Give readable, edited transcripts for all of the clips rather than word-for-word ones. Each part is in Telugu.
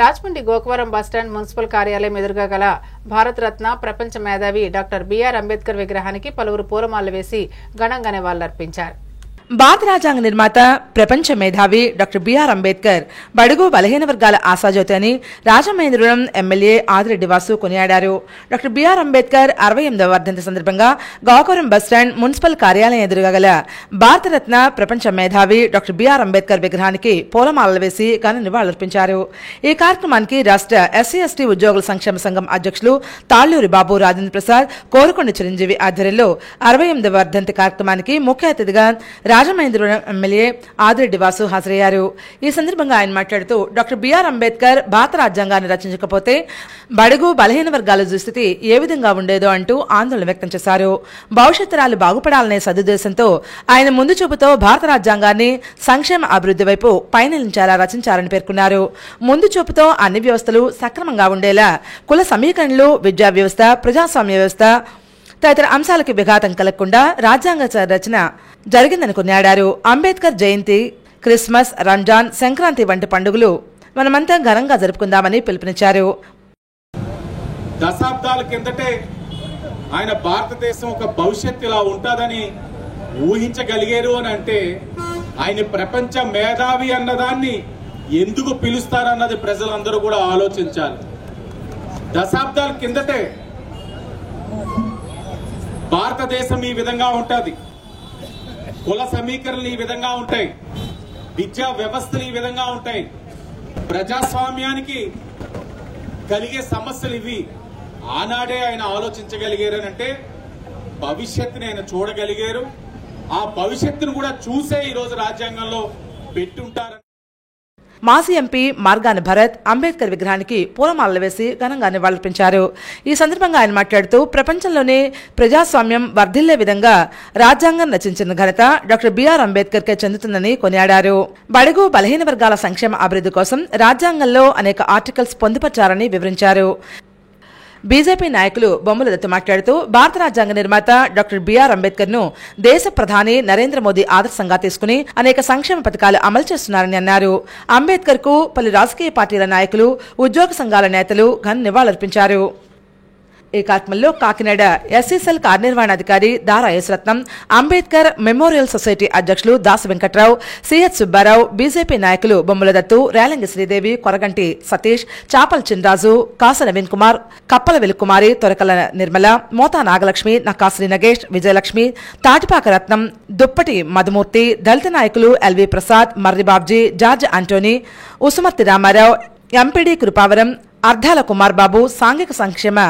రాజమండ్రి గోకవరం బస్టాండ్ మున్సిపల్ కార్యాలయం ఎదురుగా గల భారతరత్న ప్రపంచ మేధావి డాక్టర్ బిఆర్ అంబేద్కర్ విగ్రహానికి పలువురు పూలమాలలు వేసి ఘనంగా నివాళులర్పించారు. భారత రాజ్యాంగ నిర్మాత ప్రపంచ మేధావి డాక్టర్ బిఆర్ అంబేద్కర్ బడుగు బలహీన వర్గాల ఆశాజ్యోతి అని రాజమహేంద్రవరం ఎమ్మెల్యే ఆదిరెడ్డి వాసు కొనియాడారు. డాక్టర్ బిఆర్ అంబేద్కర్ 68వ వర్ధంతి సందర్భంగా గోకవరం బస్టాండ్ మున్సిపల్ కార్యాలయం ఎదురుగా గల భారతరత్న ప్రపంచ మేధావి డాక్టర్ బిఆర్ అంబేద్కర్ విగ్రహానికి పూలమాలలు వేసి ఘన నివాళులర్పించారు. ఈ కార్యక్రమానికి రాష్ట్ర ఎస్సీ ఎస్టీ ఉద్యోగుల సంక్షేమ సంఘం అధ్యక్షులు తాళ్లూరి బాబు రాజేంద్ర ప్రసాద్, కోరుకొండ చిరంజీవి ఆధ్వర్యంలో 68వ వర్ధంతి కార్యక్రమానికి ముఖ్య అతిథిగా రాజమహేంద్రవరం ఎమ్మెల్యే ఆదిరెడ్డి వాసు హాజరయ్యారు. ఈ సందర్భంగా ఆయన మాట్లాడుతూ డాక్టర్ బిఆర్ అంబేద్కర్ భారత రాజ్యాంగాన్ని రచించకపోతే బడుగు బలహీన వర్గాల దుస్థితి ఏ విధంగా ఉండేదో అంటూ ఆందోళన వ్యక్తం చేశారు. భవిష్యత్ తరాలు బాగుపడాలనే సదుద్దేశంతో ఆయన ముందు చూపుతో భారత రాజ్యాంగాన్ని సంక్షేమ అభివృద్ధి వైపు పయనించాలా రచించారని పేర్కొన్నారు. ముందు చూపుతో అన్ని వ్యవస్థలు సక్రమంగా ఉండేలా కుల సమీకరణలు, విద్యా వ్యవస్థ, ప్రజాస్వామ్య వ్యవస్థ తదితర అంశాలకు విఘాతం కలగకుండా రాజ్యాంగ రచన జరిగిందని కొనియాడారు. అంబేద్కర్ జయంతి, క్రిస్మస్, రంజాన్, సంక్రాంతి వంటి పండుగలు మనమంతా ఘనంగా జరుపుకుందామని పిలుపునిచ్చారు. దశాబ్దాల కిందటే ఆయన భారతదేశం ఒక భవిష్యత్తు ఇలా ఉంటుందని ఊహించగలిగారు అని అంటే ఆయన ప్రపంచ మేధావి అన్నదాన్ని ఎందుకు పిలుస్తారన్నది ప్రజలందరూ కూడా ఆలోచించాలి. దశాబ్దాల కిందటే భారతదేశం ఈ విధంగా ఉంటుంది, కుల సమీకరణలు ఈ విధంగా ఉంటాయి, విద్యా వ్యవస్థలు ఈ విధంగా ఉంటాయి, ప్రజాస్వామ్యానికి కలిగే సమస్యలు ఇవి. ఆనాడే ఆయన ఆలోచించగలిగారనంటే భవిష్యత్తుని ఆయన చూడగలిగారు. ఆ భవిష్యత్తును కూడా చూసే ఈరోజు రాజ్యాంగంలో పెట్టుంటారని మాజీ ఎంపీ మార్గాని భరత్ అంబేద్కర్ విగ్రహానికి పూలమాలలు వేసి ఘనంగా నివాళులర్పించారు. ఈ సందర్భంగా ఆయన మాట్లాడుతూ ప్రపంచంలోనే ప్రజాస్వామ్యం వర్ధిల్లే విధంగా రాజ్యాంగం రచించిన ఘనత డాక్టర్ బిఆర్ అంబేద్కర్ కే చెందుతుందని కొనియాడారు. బడుగు బలహీన వర్గాల సంక్షేమ అభివృద్ధి కోసం రాజ్యాంగంలో అనేక ఆర్టికల్స్ పొందుపర్చారని వివరించారు. బీజేపీ నాయకులు బొమ్మల దత్తు మాట్లాడుతూ భారత రాజ్యాంగ నిర్మాత డాక్టర్ బిఆర్ అంబేద్కర్ ను దేశ ప్రధాని నరేంద్ర మోదీ ఆదర్శంగా తీసుకుని అనేక సంక్షేమ పథకాలు అమలు చేస్తున్నారని అన్నారు. అంబేద్కర్ కు పలు రాజకీయ పార్టీల నాయకులు, ఉద్యోగ సంఘాల నేతలు ఘన నివాళులర్పించారు. ఈ కార్యక్రమంలో కాకినాడ ఎస్సీసెల్ కార్యనిర్వహణాధికారి దారా యేసరత్నం, అంబేద్కర్ మెమోరియల్ సొసైటీ అధ్యక్షులు దాసు వెంకట్రావు, సిహెచ్ సుబ్బారావు, బీజేపీ నాయకులు బొమ్మల దత్తు, రేలంగి శ్రీదేవి, కొరగంటి సతీష్, చాపల్ చిన్రాజు, కాస నవీన్ కుమార్, కప్పల వెలుకుమారి, తొరకల నిర్మల, మోతా నాగలక్ష్మి, నక్కాశ్రీ నగేష్, విజయలక్ష్మి, తాటిపాక రత్నం, దుప్పటి మధుమూర్తి, దళిత నాయకులు LV Prasad, Marri Babji, George Antony, Usumarthi Ramarao, MPD Krupavaram, Ardhala Kumar Babu, సాంఘిక సంక్షేమ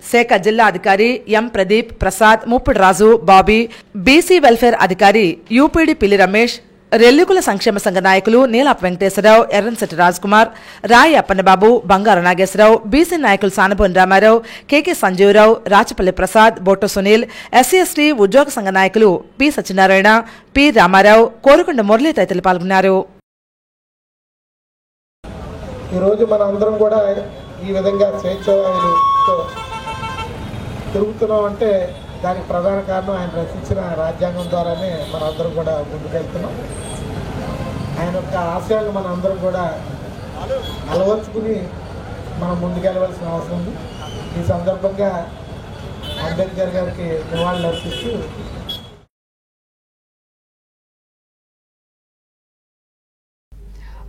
శాఖ జిల్లా అధికారి M Pradeep, Prasad, Muppudu Raju, Bobby, BC welfare అధికారి యూపీడీ పిల్లి రమేష్, రెల్లికుల సంక్షేమ సంఘ నాయకులు నీలాప్ వెంకటేశ్వరరావు, ఎర్రంశెట్టి రాజ్కుమార్, రాయి అప్పన్నబాబు, బంగారు నాగేశ్వరరావు, బీసీ నాయకులు సానబోని రామారావు, కేకే సంజీవరావు, రాచపల్లి ప్రసాద్, బొట్టు సునీల్, ఎస్సీ ఎస్టీ ఉద్యోగ సంఘ నాయకులు పి సత్యనారాయణ, పి రామారావు, కోరుకొండ మురళీ తదితరులు పాల్గొన్నారు. ఈరోజు మన అందరం కూడా ఈ విధంగా స్వేచ్ఛావాయులతో తిరుగుతున్నాం అంటే దానికి ప్రధాన కారణం ఆయన రచించిన రాజ్యాంగం ద్వారానే మన అందరం కూడా ముందుకెళ్తున్నాం. ఆయన యొక్క ఆశయాలను మన అందరం కూడా అలవర్చుకుని మనం ముందుకెళ్ళవలసిన అవసరం ఉంది. ఈ సందర్భంగా అంబేద్కర్ గారికి నివాళులు అర్పిస్తూ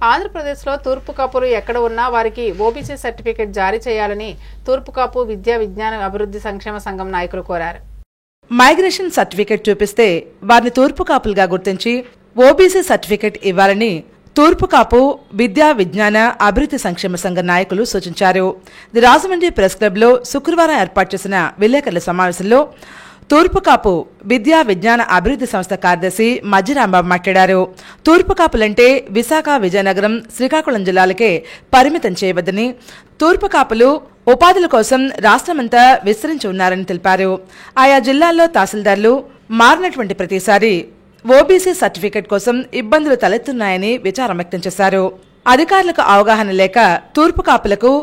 ఆంధ్రప్రదేశ్లో తూర్పు కాపులు ఎక్కడ ఉన్నా వారికి ఓబీసీ సర్టిఫికెట్ జారీ చేయాలని తూర్పు కాపు విద్యా విజ్ఞాన అభివృద్ధి సంక్షేమ సంఘం నాయకులు కోరారు. మైగ్రేషన్ సర్టిఫికెట్ చూపిస్తే వారిని తూర్పు కాపులుగా గుర్తించి ఓబీసీ సర్టిఫికెట్ ఇవ్వాలని తూర్పు కాపు విద్యా విజ్ఞాన అభివృద్ధి సంక్షేమ సంఘ నాయకులు సూచించారు. రాజమండ్రి ప్రెస్ క్లబ్లో శుక్రవారం ఏర్పాటు చేసిన విలేకరుల సమావేశంలో తూర్పు కాపు విద్యా విజ్ఞాన అభివృద్ధి సంస్థ కార్యదర్శి మజ్జిరాంబాబు మాట్లాడారు. తూర్పు కాపులంటే విశాఖ, విజయనగరం, శ్రీకాకుళం జిల్లాలకే పరిమితం చేయవద్దని, తూర్పు కాపులు ఉపాధుల కోసం రాష్ట్రమంతా విస్తరించి ఉన్నారని తెలిపారు. ఆయా జిల్లాల్లో తహసీల్దార్లు మారినటువంటి ప్రతిసారి ఓబీసీ సర్టిఫికెట్ కోసం ఇబ్బందులు తలెత్తున్నాయని విచారం వ్యక్తం చేశారు. అధికారులకు అవగాహన లేక తూర్పు కాపులకు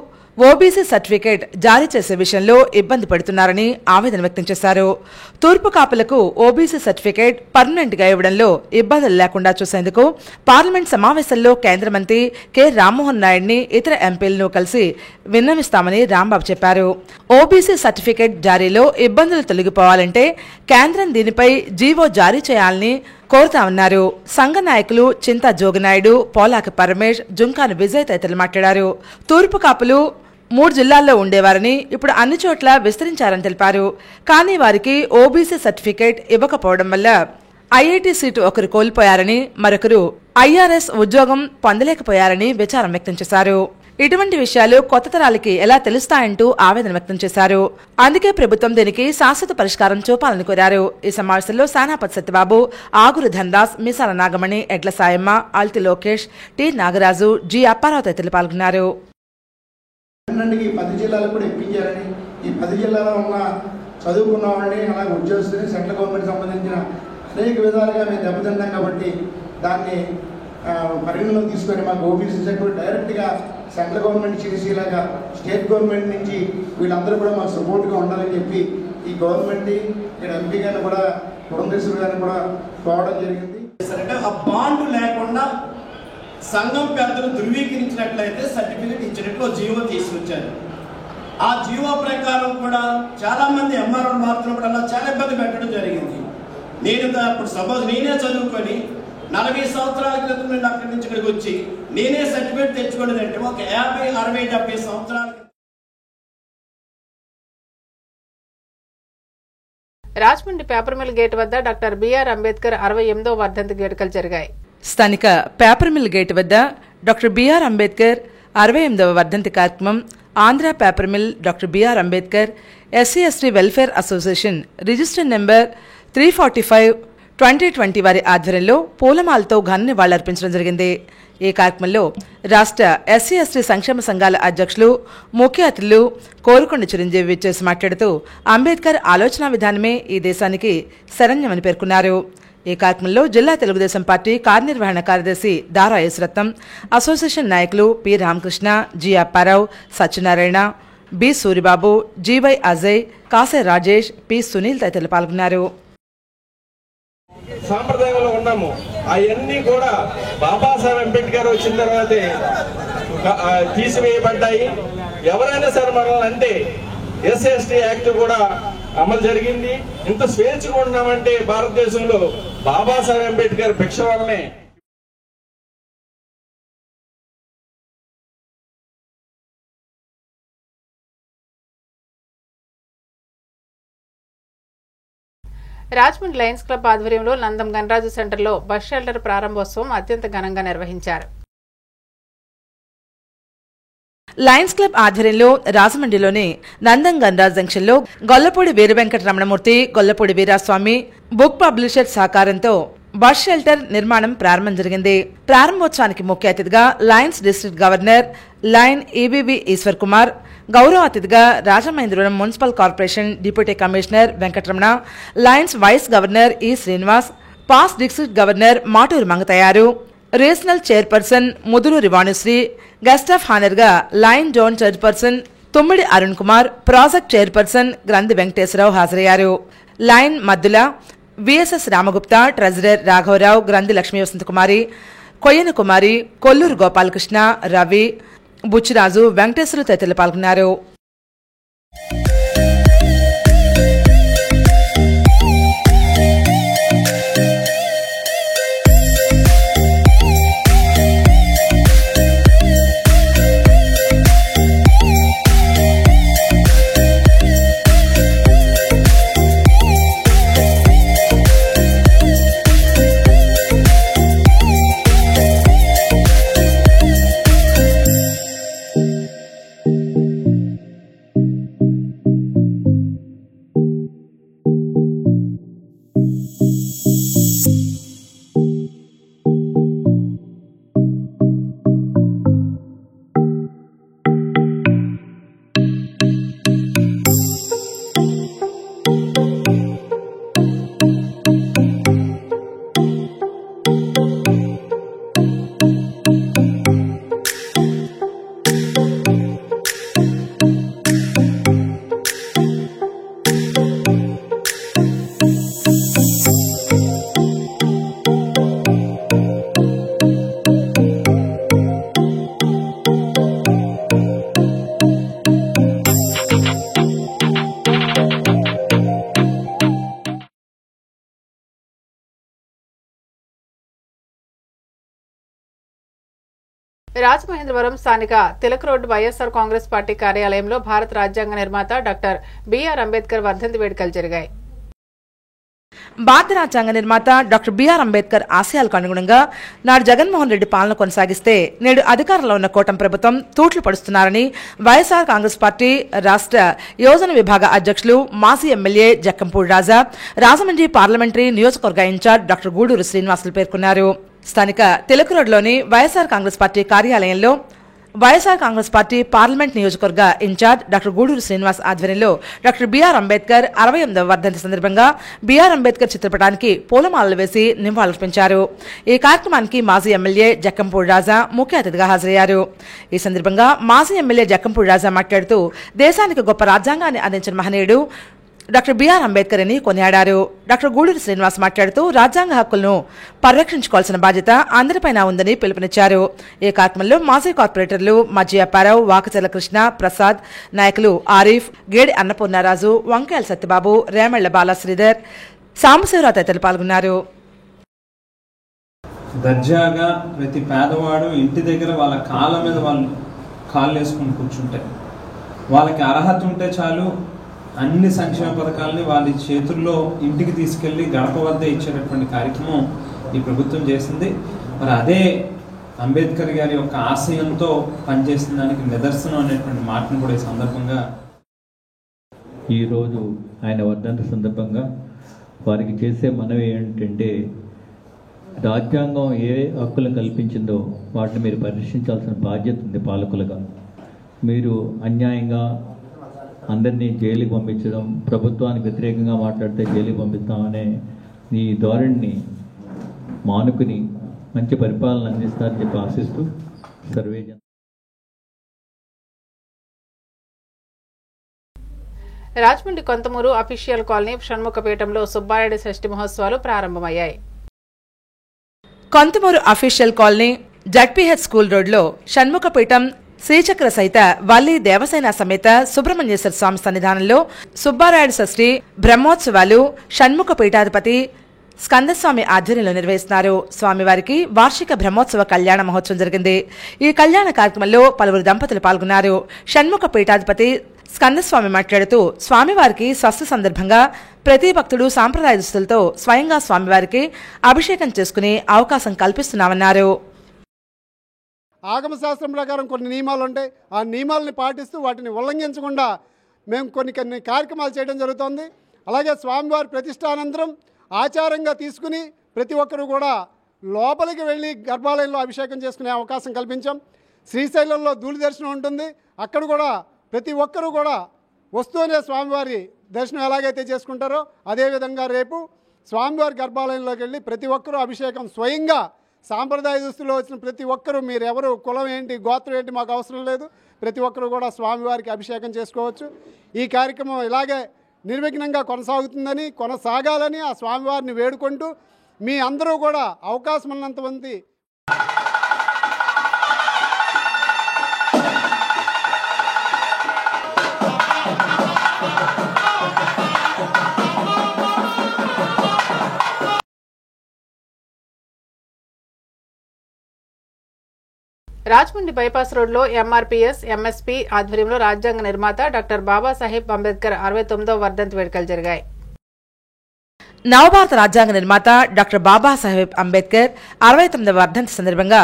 ఓబీసీ సర్టిఫికేట్ జారీ చేసే విషయంలో ఇబ్బంది పడుతున్నారని ఆవేదన వ్యక్తం చేశారు. తూర్పు కాపులకు ఓబీసీ సర్టిఫికేట్ పర్మనెంట్ గా ఇవ్వడంలో ఇబ్బందులు లేకుండా చూసేందుకు పార్లమెంట్ సమావేశంలో కేంద్ర మంత్రి కె రామ్మోహన్ నాయుడిని ఇతర ఎంపీలను కలిసి విన్నవిస్తామని రాంబాబు చెప్పారు. ఓబీసీ సర్టిఫికేట్ జారీలో ఇబ్బందులు తొలగిపోవాలంటే కేంద్రం దీనిపై జీవో జారీ చేయాలని కోరుతామన్నారు. సంఘ నాయకులు చింతా జోగినాయుడు, పోలాకి పరమేష్, జుంకాను విజయ్ తదితరులు మాట్లాడారు. తూర్పు కాపులు 3 జిల్లాల్లో ఉండేవారని ఇప్పుడు అన్ని చోట్ల విస్తరించారని తెలిపారు. కానీ వారికి ఓబీసీ సర్టిఫికేట్ ఇవ్వకపోవడం వల్ల ఐఐటీ సీటు ఒకరు కోల్పోయారని, మరొకరు ఐఆర్ఎస్ ఉద్యోగం పొందలేకపోయారని విచారం వ్యక్తం చేశారు. ఇటువంటి విషయాలు కొత్త తరాలకి ఎలా తెలుస్తాయంటూ ఆవేదన వ్యక్తం చేశారు. అందుకే ప్రభుత్వం దీనికి శాశ్వత పరిష్కారం చూపాలని కోరారు. ఈ సమావేశంలో సానాపతి సత్యబాబు, ఆగురు ధనదాస్, మీసాల నాగమణి, ఎడ్ల సాయమ్మ, ఆల్తి లోకేష్, టి నాగరాజు, జి అప్పారావు తదితరులు పాల్గొన్నారు. 10 జిల్లాలకు కూడా ఇప్పించారని, ఈ 10 జిల్లాలో ఉన్న చదువుకున్న వాళ్ళని అలాగే ఉద్యోగస్తుని సెంట్రల్ గవర్నమెంట్ సంబంధించిన అనేక విధాలుగా మేము దెబ్బతిన్నాం కాబట్టి దాన్ని పరిగణలో తీసుకొని మాకు ఓబీసీ సర్టిఫికేట్ డైరెక్ట్గా సెంట్రల్ గవర్నమెంట్ చేసేలాగా స్టేట్ గవర్నమెంట్ నుంచి వీళ్ళందరూ కూడా మాకు సపోర్ట్గా ఉండాలని చెప్పి ఈ గవర్నమెంట్ ఇక్కడ ఎంపీ గారిని కూడా పురంధేశ్వరి గారిని కూడా కోవడం జరిగింది. ఆ బాండ్ లేకుండా సంఘం పెద్దలు ధృవీకరించినట్లయితే సర్టిఫికేట్ ఇచ్చినట్లు జీవో తీసుకొచ్చారు. ఆ జీవో ప్రకారం కూడా చాలా మంది ఎంఆర్ఓ మారుతున్నప్పుడల్లా చాలా ఇబ్బంది పెట్టడం జరిగింది. నేను అప్పుడు సపోజ్ నేనే చదువుకొని 40 సంవత్సరాల క్రితం నుండి అక్కడి నుంచి ఇక్కడికి వచ్చి నేనే సర్టిఫికేట్ తెచ్చుకోలేదంటే ఒక 50, 60, 70 సంవత్సరాల. రాజమండ్రి పేపర్ మిల్ గేట్ వద్ద డాక్టర్ బిఆర్ అంబేద్కర్ 68వ వర్ధంతి వేడుకలు జరిగాయి. స్థానిక పేపర్ మిల్ గేట్ వద్ద డాక్టర్ బిఆర్ అంబేద్కర్ 68వ వర్ధంతి కార్యక్రమం Andhra paper mill doctor BR Ambedkar SC/ST welfare association register number 345/2020 వారి ఆధ్వర్యంలో పూలమాలతో ఘన నివాళులర్పించడం జరిగింది. ఈ కార్యక్రమంలో రాష్ట్ర SC/ST సంక్షేమ సంఘాల అధ్యక్షులు, ముఖ్య అతిథులు కోరుకొండ చిరంజీవి విచ్చేసి మాట్లాడుతూ అంబేద్కర్ ఆలోచన విధానమే ఈ దేశానికి శరణ్యమని పేర్కొన్నారు. ఈ కార్యక్రమంలో జిల్లా తెలుగుదేశం పార్టీ కార్యనిర్వహణ కార్యదర్శి దారా యేసురత్నం, అసోసియేషన్ నాయకులు P Ramakrishna, G Apparao, Satyanarayana, B Suribabu, GY Ajay, Kase Rajesh, P Sunil తదితరులు పాల్గొన్నారు. సాంప్రదాయంలో ఉన్నాము. అవన్నీ కూడా బాబాసాహెబ్ అంబేద్కర్ వచ్చిన తర్వాతే తీసివేయబడ్డాయి. ఎవరైనా సరే మనల్ని అంటే SC/ST యాక్ట్ కూడా అమలు జరిగింది. ఇంత స్వేచ్ఛగా ఉన్నామంటే భారతదేశంలో బాబాసాహెబ్ అంబేద్కర్ భిక్ష వల్లనే. రాజమండ్రి లయన్స్ క్లబ్ ఆధ్వర్యంలో నందం గణరాజు సెంటర్లో బస్ షెల్టర్ ప్రారంభోత్సవం అత్యంత ఘనంగా నిర్వహించారు. లయన్స్ క్లబ్ ఆధ్వర్యంలో రాజమండ్రిలోని నందం గణరాజ్ జంక్షన్ లో గొల్లపూడి వీర వెంకట రమణమూర్తి, గొల్లపూడి వీరాస్వామి బుక్ పబ్లిషర్ సహకారంతో బస్ షెల్టర్ నిర్మాణం ప్రారంభం జరిగింది. ప్రారంభోత్సవానికి ముఖ్య అతిథిగా lions district governor lion EBB Eshwar Kumar, గౌరవ అతిథిగా Rajamahendravaram municipal corporation deputy commissioner Venkataramana, lions vice governor E Srinivas, past district governor Maturu Mangatayaru, regional chairperson Mudunuri Vanusri, guest of honour గా lion zone chairperson Tummidi Arun Kumar, project chairperson Granthi Venkateswararao హాజరయ్యారు. Lion Maddula, VSS Ramagupta, treasurer రాఘవరావు, గ్రంథి లక్ష్మీ వసంతకుమారి, కొయ్యన కుమారి, కొల్లూరు గోపాలకృష్ణ, రవి, బుచ్చిరాజు, వెంకటేశ్వర తదితరులు పాల్గొన్నారు. రాజమహేంద్రవరం స్థానిక తిలక్ రోడ్ వైఎస్ఆర్ కాంగ్రెస్ పార్టీ కార్యాలయంలో భారత రాజ్యాంగ నిర్మాత డాక్టర్ బిఆర్ అంబేద్కర్ వర్ధంతి వేడుకలు జరిగాయి. భారత రాజ్యాంగ నిర్మాత డాక్టర్ బిఆర్ అంబేద్కర్ ఆశయాలకు అనుగుణంగా నాడు జగన్మోహన్ రెడ్డి పాలన కొనసాగిస్తే నేడు అధికారంలో ఉన్న కూటమి ప్రభుత్వం తూట్లు పడుస్తున్నారని వైఎస్ఆర్ కాంగ్రెస్ పార్టీ రాష్ట్ర యోజన విభాగ అధ్యక్షులు మాజీ ఎమ్మెల్యే జక్కంపూడి రాజా, రాజమండ్రి పార్లమెంటరీ నియోజకవర్గ ఇన్ఛార్జ్ డాక్టర్ గూడూరు శ్రీనివాసులు పేర్కొన్నారు. స్థానిక తిలక్ రోడ్లోని వైఎస్ఆర్ కాంగ్రెస్ పార్టీ కార్యాలయంలో వైఎస్ఆర్ కాంగ్రెస్ పార్టీ పార్లమెంట్ నియోజకవర్గ ఇన్ఛార్జ్ డాక్టర్ గూడూరు శ్రీనివాస్ ఆధ్వర్యంలో డాక్టర్ బిఆర్ అంబేద్కర్ 68వ వర్ధంతి సందర్భంగా బిఆర్ అంబేద్కర్ చిత్రపటానికి పూలమాలలు వేసి నివాళులర్పించారు. ఈ కార్యక్రమానికి మాజీ ఎమ్మెల్యే జక్కంపూడి రాజా ముఖ్య అతిథిగా హాజరయ్యారు. ఈ సందర్భంగా మాజీ ఎమ్మెల్యే జక్కంపూడి రాజా మాట్లాడుతూ దేశానికి గొప్ప రాజ్యాంగాన్ని అందించిన మహనీయుడు డాక్టర్ బిఆర్ అంబేద్కర్ అని కొనియాడారు. డాక్టర్ గూడూరు శ్రీనివాస్ మాట్లాడుతూ రాజ్యాంగ హక్కులను పరిరక్షించుకోవాల్సిన బాధ్యత అందరిపైన ఉందని పిలుపునిచ్చారు. ఈ కార్యక్రమంలో మాజీ కార్పొరేటర్లు మజ్జి అప్పారావు, వాకచర్ల కృష్ణ ప్రసాద్, నాయకులు ఆరిఫ్, గేడి అన్నపూర్ణారాజు, వంకాయల సత్యబాబు, రేమళ్ల బాలశ్రీధర్, సాంబశివరావు తదితరులు పాల్గొన్నారు. దర్జాగా ప్రతి పేదవాడు ఇంటి దగ్గర వాళ్ళ కాళ్ళ మీద వాళ్ళు కాళ్ళు వేసుకుని కూర్చుంటే, వాళ్ళకి అర్హత ఉంటే చాలు అన్ని సంక్షేమ పథకాలని వాళ్ళ చేతుల్లో ఇంటికి తీసుకెళ్లి గడప వద్ద ఇచ్చేటటువంటి కార్యక్రమం ఈ ప్రభుత్వం చేసింది. మరి అదే అంబేద్కర్ గారి యొక్క ఆశయంతో పనిచేసిన దానికి నిదర్శనం అనేటువంటి మాటను కూడా ఈ సందర్భంగా ఈరోజు ఆయన వర్ధంతి సందర్భంగా వారికి చేసే మనవి ఏంటంటే, రాజ్యాంగం ఏ హక్కులు కల్పించిందో వాటిని మీరు పరిరక్షించాల్సిన బాధ్యత ఉంది పాలకులుగా. మీరు అన్యాయంగా అందరినీ జైలుకి పంపించడం, ప్రభుత్వానికి వ్యతిరేకంగా మాట్లాడితే జైలుకి పంపిస్తామనే ఈ ధోరణిని మానుకుని మంచి పరిపాలన అందిస్తారని చెప్పి ఆశిస్తూ సర్వేజన్. రాజమండ్రి కొంతమూరు అఫీషియల్ కాలనీ షణ్ముఖపీఠంలో సుబ్బారెడ్డి షష్ఠి మహోత్సవాలు ప్రారంభమయ్యాయి. Konthamuru official colony ZPH school రోడ్లో షణ్ముఖపీఠం శ్రీచక్ర సహిత వల్లి దేవసేన సమేత సుబ్రహ్మణ్యేశ్వర స్వామి సన్నిధానంలో సుబ్బారాయుడు షష్ఠి బ్రహ్మోత్సవాలు షణ్ముఖ పీఠాధిపతి స్కందస్వామి ఆధ్వర్యంలో నిర్వహిస్తున్నారు. స్వామివారికి వార్షిక బ్రహ్మోత్సవ కళ్యాణ మహోత్సవం జరిగింది. ఈ కళ్యాణ కార్యక్రమంలో పలువురు దంపతులు పాల్గొన్నారు. షణ్ముఖ పీఠాధిపతి స్కందస్వామి మాట్లాడుతూ స్వామివారికి స్వస్థ సందర్భంగా ప్రతి భక్తుడు సాంప్రదాయ దుస్తులతో స్వయంగా స్వామివారికి అభిషేకం చేసుకునే అవకాశం కల్పిస్తున్నామన్నారు. ఆగమ శాస్త్రం ప్రకారం కొన్ని నియమాలు ఉంటాయి. ఆ నియమాలని పాటిస్తూ వాటిని ఉల్లంఘించకుండా మేము కొన్ని కార్యక్రమాలు చేయడం జరుగుతుంది. అలాగే స్వామివారి ప్రతిష్టానంతరం ఆచారంగా తీసుకుని ప్రతి ఒక్కరూ కూడా లోపలికి వెళ్ళి గర్భాలయంలో అభిషేకం చేసుకునే అవకాశం కల్పించాం. శ్రీశైలంలో ధూళి దర్శనం ఉంటుంది. అక్కడ కూడా ప్రతి ఒక్కరూ కూడా వస్తూనే స్వామివారి దర్శనం ఎలాగైతే చేసుకుంటారో అదేవిధంగా రేపు స్వామివారి గర్భాలయంలోకి వెళ్ళి ప్రతి ఒక్కరూ అభిషేకం స్వయంగా సాంప్రదాయ దుస్తుల్లో వచ్చిన ప్రతి ఒక్కరూ, మీరు ఎవరు కులం ఏంటి గోత్రం ఏంటి మాకు అవసరం లేదు, ప్రతి ఒక్కరూ కూడా స్వామివారికి అభిషేకం చేసుకోవచ్చు. ఈ కార్యక్రమం ఇలాగే నిర్విఘ్నంగా కొనసాగాలని ఆ స్వామివారిని వేడుకుంటూ మీ అందరూ కూడా అవకాశం ఉన్నంతమంది రాజమండ్రి బైపాస్ రోడ్లో ఎంఆర్పీఎస్ ఎంఎస్పీ ఆధ్వర్యంలో రాజ్యాంగ నిర్మాత డాక్టర్ బాబాసాహెబ్ అంబేద్కర్ 69వ వర్ధంతి వేడుకలు జరిగాయి. నవభారత రాజ్యాంగ నిర్మాత డాక్టర్ బాబాసాహెబ్ అంబేద్కర్ 69వ వర్ధంతి సందర్భంగా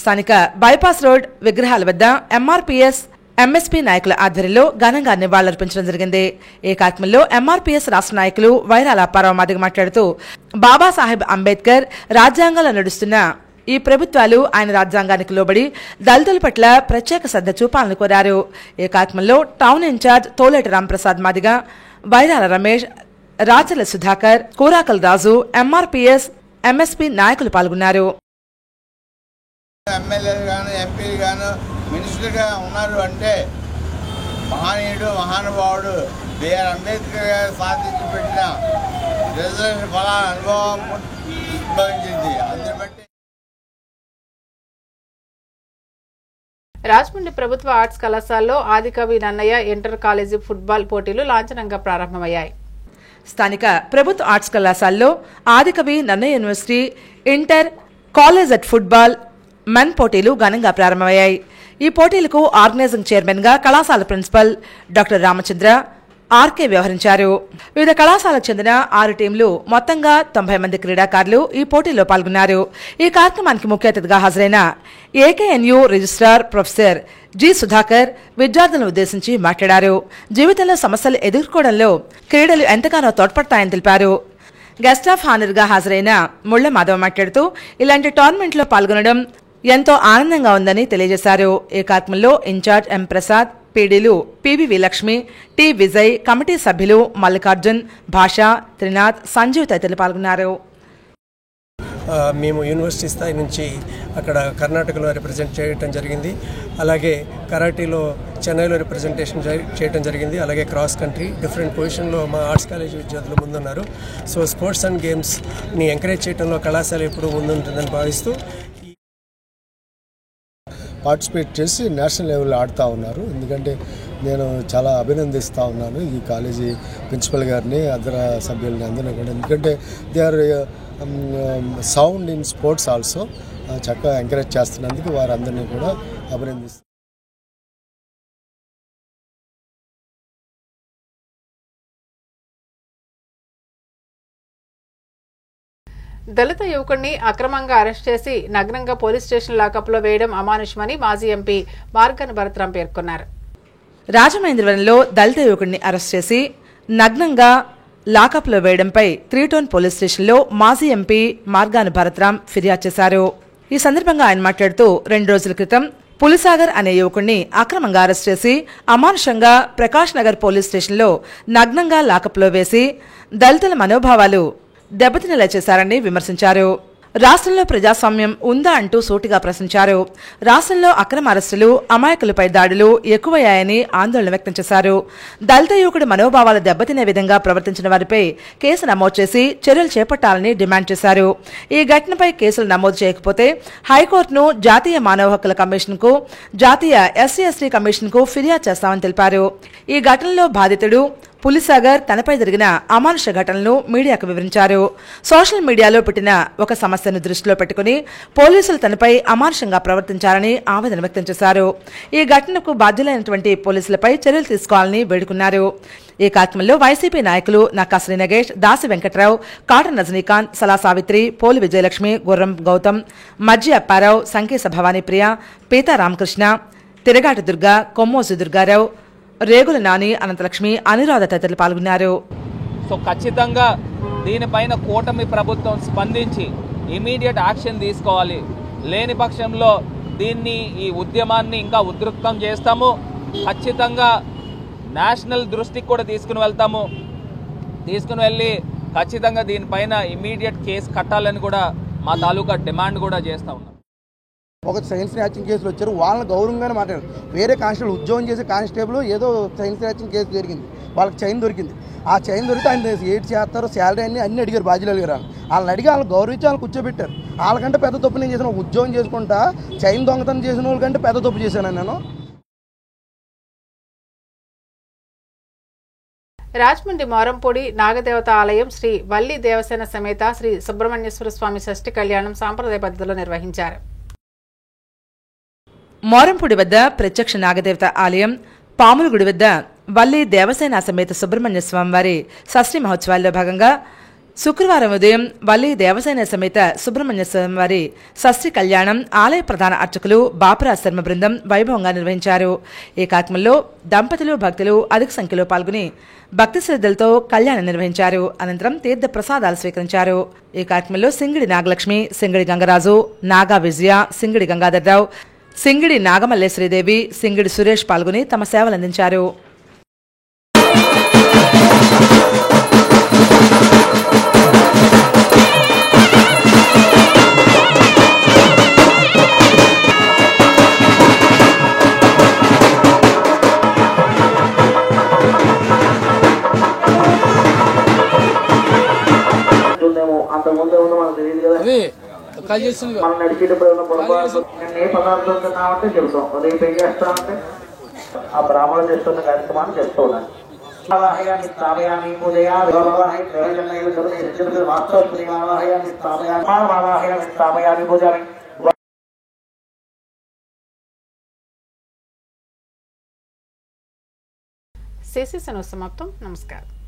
స్థానిక బైపాస్ రోడ్ విగ్రహాల వద్ద ఎంఆర్పీఎస్ ఎంఎస్పీ నాయకుల ఆధ్వర్యంలో ఘనంగా నివాళులర్పించడం జరిగింది. ఈ కార్యక్రమంలో ఎంఆర్పీఎస్ రాష్ట్ర నాయకులు వైరాల అప్పారావు మాదిగ మాట్లాడుతూ బాబాసాహెబ్ అంబేద్కర్ రాజ్యాంగంలో నడుస్తున్న ఈ ప్రభుత్వాలు ఆయన రాజ్యాంగానికి లోబడి దళితుల పట్ల ప్రత్యేక శ్రద్ధ చూపాలని కోరారు. ఈ కార్యక్రమంలో టౌన్ ఇన్ఛార్జ్ తోలేటి రాంప్రసాద్ మాదిగ, వైరాల రమేష్, రాచల సుధాకర్, కూరాకల్ రాజు, ఎంఆర్పీఎస్ ఎంఎస్పీ నాయకులు పాల్గొన్నారు. ఎమ్మెల్యేలు గాను ఎంపీలు గాను మినిస్టర్గా ఉన్నారు అంటే మహనీయుడు మహానుభావుడు బిఆర్ అంబేద్కర్ గారు సాధించి పెట్టిన రిజర్వేషన్ ఫలాల అనుభవం ఉద్భవించింది. అందుని బట్టి రాజమండ్రి ప్రభుత్వ ఆర్ట్స్ కళాశాలలో Adikavi Nannaya inter college football పోటీలు లాంఛనంగా ప్రారంభమయ్యాయి. స్థానిక ప్రభుత్వ ఆర్ట్స్ కళాశాలలో Adikavi Nannaya university inter college at football men పోటీలు ఘనంగా ప్రారంభమయ్యాయి. ఈ పోటీలకు ఆర్గనైజింగ్ చైర్మన్ గా కళాశాల ప్రిన్సిపల్ డాక్టర్ రామచంద్ర ఆర్కే వ్యవహరించారు. వివిధ కళాశాలకు చెందిన 6 టీంలు మొత్తంగా 90 మంది క్రీడాకారులు ఈ పోటీలో పాల్గొన్నారు. ఈ కార్యక్రమానికి ముఖ్య అతిథిగా హాజరైన ఏకేఎన్యూ రిజిస్ట్రార్ ప్రొఫెసర్ జి సుధాకర్ విద్యార్థులను ఉద్దేశించి మాట్లాడారు. జీవితంలో సమస్యలు ఎదుర్కోవడంలో క్రీడలు ఎంతగానో తోడ్పడతాయని తెలిపారు. గెస్ట్ ఆఫ్ హానర్ గా హాజరైన ముళ్ల మాధవ్ మాట్లాడుతూ ఇలాంటి టోర్నమెంట్లో పాల్గొనడం ఎంతో ఆనందంగా ఉందని తెలియజేశారు. ఈ కార్యక్రమంలో ఇన్ఛార్జ్ ఎం ప్రసాద్, పీడీలు PVV Lakshmi, T Vijay, committee సభ్యులు మల్లికార్జున్, భాష, త్రినాథ్, సంజీవ్ తదితరులు పాల్గొన్నారు. మేము యూనివర్సిటీ స్థాయి నుంచి అక్కడ కర్ణాటకలో రిప్రజెంట్ చేయడం జరిగింది. అలాగే కరాటీలో చెన్నైలో రిప్రజెంటేషన్ చేయడం జరిగింది. అలాగే క్రాస్ కంట్రీ డిఫరెంట్ పొజిషన్లో మా ఆర్ట్స్ కాలేజ్ విద్యార్థులు ముందున్నారు. సో స్పోర్ట్స్ అండ్ గేమ్స్ని ఎంకరేజ్ చేయడంలో కళాశాల ఎప్పుడూ ముందుంటుందని భావిస్తూ పార్టిసిపేట్ చేసి నేషనల్ లెవెల్లో ఆడుతూ ఉన్నారు. ఎందుకంటే నేను చాలా అభినందిస్తూ ఉన్నాను ఈ కాలేజీ ప్రిన్సిపల్ గారిని, అదర్ సభ్యులని అందరినీ కూడా. ఎందుకంటే they are sound in sports also. చక్కగా ఎంకరేజ్ చేస్తున్నందుకు వారందరినీ కూడా అభినందిస్తాను. దళిత యువకుడిని అక్రమంగా అరెస్ట్ చేసి నగ్నంగా పోలీస్ స్టేషన్ లాకప్లో వేయడం అమానుషమని మాజీ ఎంపీ మార్గాన భరత్రాం పేర్కొన్నారు. రాజమహేంద్రవరంలో దళిత యువకుడిని అరెస్ట్ చేసి నగ్నంగా లాకప్లో వేయడంపై 3 టౌన్ పోలీస్ స్టేషన్లో మాజీ ఎంపీ మార్గాన భరత్రాం ఫిర్యాదు చేశారు. ఈ సందర్భంగా ఆయన మాట్లాడుతూ 2 రోజుల క్రితం పులిసాగర్ అనే యువకుడిని అక్రమంగా అరెస్ట్ చేసి అమానుషంగా ప్రకాష్ నగర్ పోలీస్ స్టేషన్లో నగ్నంగా లాకప్లో వేసి దళితుల మనోభావాలు దెబ్బతినేలా చేశారని విమర్శించారు. రాష్ట్రంలో ప్రజాస్వామ్యం ఉందా అంటూ సూటిగా ప్రశ్నించారు. రాష్ట్రంలో అక్రమ అరెస్టులు, అమాయకులపై దాడులు ఎక్కువయ్యాయని ఆందోళన వ్యక్తం చేశారు. దళిత యువకుడి మనోభావాలు దెబ్బతినే విధంగా ప్రవర్తించిన వారిపై కేసు నమోదు చేసి చర్యలు చేపట్టాలని డిమాండ్ చేశారు. ఈ ఘటనపై కేసులు నమోదు చేయకపోతే హైకోర్టును, జాతీయ మానవ హక్కుల కమిషన్కు, జాతీయ ఎస్సీ/ఎస్టీ కమిషన్కు ఫిర్యాదు చేస్తామని తెలిపారు. ఈ ఘటనలో బాధితుడు పులిసాగర్ తనపై జరిగిన అమానుష ఘటనలను మీడియాకు వివరించారు. సోషల్ మీడియాలో పెట్టిన ఒక సమస్యను దృష్టిలో పెట్టుకుని పోలీసులు తనపై అమానుషంగా ప్రవర్తించారని ఆవేదన వ్యక్తం చేశారు. ఈ ఘటనకు బాధ్యులైనటువంటి పోలీసులపై చర్యలు తీసుకోవాలని వేడుకున్నారు. ఈ కార్యక్రమంలో వైసీపీ నాయకులు నక్కా శ్రీ నగేష్, దాసి వెంకట్రావు, కాటన్ రజనీకాంత్, సలా సావిత్రి, పోలి విజయలక్ష్మి, గుర్రం గౌతమ్, మజ్జి అప్పారావు, సంకేశ భవానీప్రియ, పీతా రామకృష్ణ, తిరగాటి దుర్గా, కొమ్మోజు దుర్గారావు, రేగుల నాని, అనంతలక్ష్మి, అనురాధ తదితరులు పాల్గొన్నారు. సో ఖచ్చితంగా దీనిపైన కూటమి ప్రభుత్వం స్పందించి ఇమీడియట్ యాక్షన్ తీసుకోవాలి. లేని పక్షంలో ఈ ఉద్యమాన్ని ఇంకా ఉధృతం చేస్తాము. ఖచ్చితంగా నేషనల్ దృష్టికి కూడా తీసుకుని వెళ్ళి ఖచ్చితంగా దీనిపైన ఇమీడియట్ కేసు కట్టాలని కూడా మా తాలూకా డిమాండ్ కూడా చేస్తా ఉన్నాం. ఒక సైన్స్ ర్యాచింగ్ కేసులు వచ్చారు, వాళ్ళని గౌరవంగానే మాట్లాడారు. వేరే కానిస్టేబుల్ ఉద్యోగం చేసే కానిస్టేబుల్ ఏదో సైన్స్ ర్యాచింగ్ కేసు జరిగింది, వాళ్ళకి చైన్ దొరికింది. ఆ చైన్ దొరికితే ఆయన ఏడ్ చేస్తారు, శాలరీ అన్ని అడిగారు బాధ్యులు గారు. వాళ్ళని అడిగి వాళ్ళని గౌరవించి వాళ్ళని కూర్చోబెట్టారు. వాళ్ళకంటే పెద్ద తప్పు నేను చేసిన ఉద్యోగం చేసుకుంటా చైన్ దొంగతనం చేసిన వాళ్ళకంటే పెద్ద తప్పు చేశాను నేను. రాజమండ్రి మోరంపూడి నాగదేవత ఆలయం శ్రీ వల్లి దేవసేన సమేత శ్రీ సుబ్రహ్మణ్యేశ్వర స్వామి షష్ఠి కళ్యాణం సాంప్రదాయ పద్ధతిలో నిర్వహించారు. మోరంపూడి వద్ద ప్రత్యక్ష నాగదేవత ఆలయం, పాములగుడి వద్ద వల్లి దేవసేన సమేత సుబ్రహ్మణ్య స్వామి వారి షష్ఠి మహోత్సవాల్లో భాగంగా శుక్రవారం ఉదయం వల్లి దేవసేన సమేత సుబ్రహ్మణ్య స్వామి వారి షష్ఠి కళ్యాణం ఆలయ ప్రధాన అర్చకులు బాపురాజ్ శర్మ బృందం వైభవంగా నిర్వహించారు. ఈ కార్యక్రమంలో దంపతులు, భక్తులు అధిక సంఖ్యలో పాల్గొని భక్తి శ్రద్ధలతో కళ్యాణం నిర్వహించారు. అనంతరం తీర్థ ప్రసాదాలు స్వీకరించారు. ఈ కార్యక్రమంలో సింగిడి నాగలక్ష్మి, సింగిడి గంగరాజు, నాగా విజయ, సింగిడి గంగాధర్రావు, సింగిడి నాగమల్లేశ్వరీదేవి, సింగిడి సురేష్ పాల్గొని తమ సేవలందించారు. మనం నడిచేటప్పుడు ఏ పదార్థం తిన్నామంటే చెబుతాం, రేపు ఏం చేస్తామంటే ఆ బ్రాహ్మణులు చేస్తున్న కార్యక్రమాన్ని చేస్తూ ఉన్నాను. వాస్తవ సిసి సమాప్తం. నమస్కారం.